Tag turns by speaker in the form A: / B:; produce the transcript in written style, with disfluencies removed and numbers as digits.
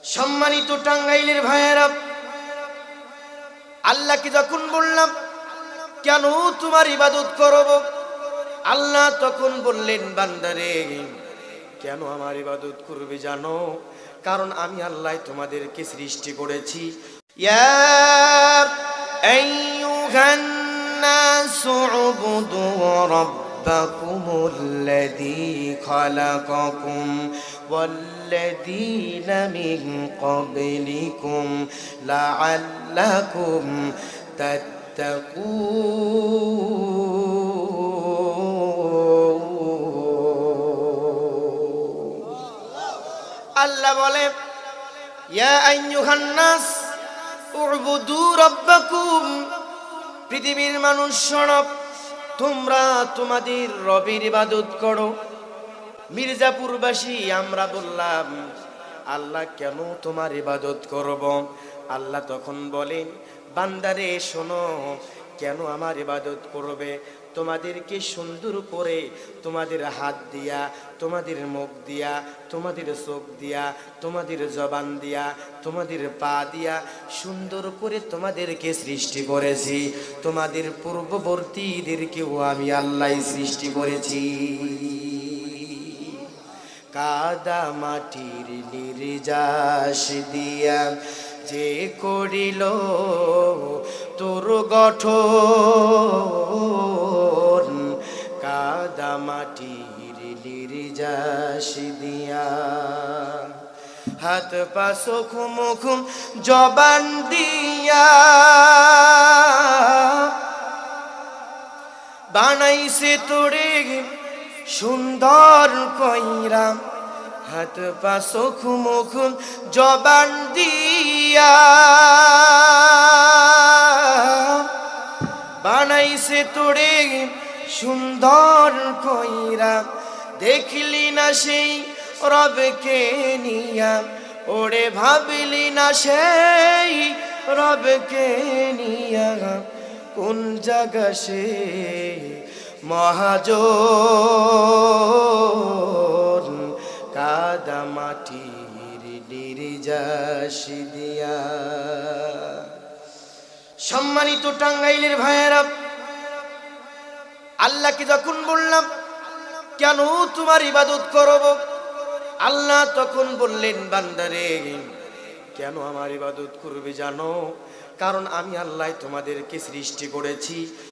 A: সম্মানিত টাঙ্গাইলের ভাইয়েরা, আল্লাহকে যখন বললাম কেন তোমার ইবাদত করব, আল্লাহ তখন বললেন বান্দারে কেন আমার ইবাদত করবে জানো? কারণ আমি আল্লাহ তোমাদেরকে সৃষ্টি করেছি। ইয়া আইয়ুহান নাসু উবুদু রাব্বাকুমুল্লাযী খালাকাকুম ওয়াল্লাযীনা মিন ক্বাবলিকুম লাআল্লাকুম তাত্তাকুন। আল্লাহ বলে ইয়া আইয়ুহান নাস উবুদু রাব্বাকুম, পৃথিবীর মানুষ শোনো, তোমরা তোমাদের রবের ইবাদত করো। মির্জাপুরবাসী আমরা বললাম আল্লাহ কেন তোমার ইবাদত করব? আল্লাহ তখন বলেন বান্দারে শোনো, কেন আমার ইবাদত করবে? তোমাদেরকে সুন্দর করে তোমাদের হাত দিয়া, তোমাদের মুখ দিয়া, তোমাদের চোখ দিয়া, তোমাদের জবান দিয়া, তোমাদের পা দিয়া সুন্দর করে তোমাদেরকে সৃষ্টি করেছি। তোমাদের পূর্ববর্তীদেরকেও আমি আল্লাহ সৃষ্টি করেছি। কাদা মাটির নির্যাস দিয়া যে করিল তোর গঠন, কাদা মাটির নির্যাস দিয়া হাত পা চোখ মুখ জবান দিয়া বানাইছে তোরে সুন্দর কইরা। হাত পা চোখ মুখ জবান দিয়া বানাইছে তোরে সুন্দর কইরা। দেখলি না সেই রবকে নিয়া, ওরে ভাবলি না সেই রবকে নিয়া, কোন জায়গা সে মহাজন, কাদা মাটির নির্যাস দিয়া। সম্মানিত টাঙ্গাইলের ভাইয়েরা, আল্লাহকে যখন বললাম কেন তোমার ইবাদত করব, আল্লাহ তখন বললেন বান্দারে কেন আমার ইবাদত করবে জানো? কারণ আমি আল্লাহ তোমাদেরকে সৃষ্টি করেছি।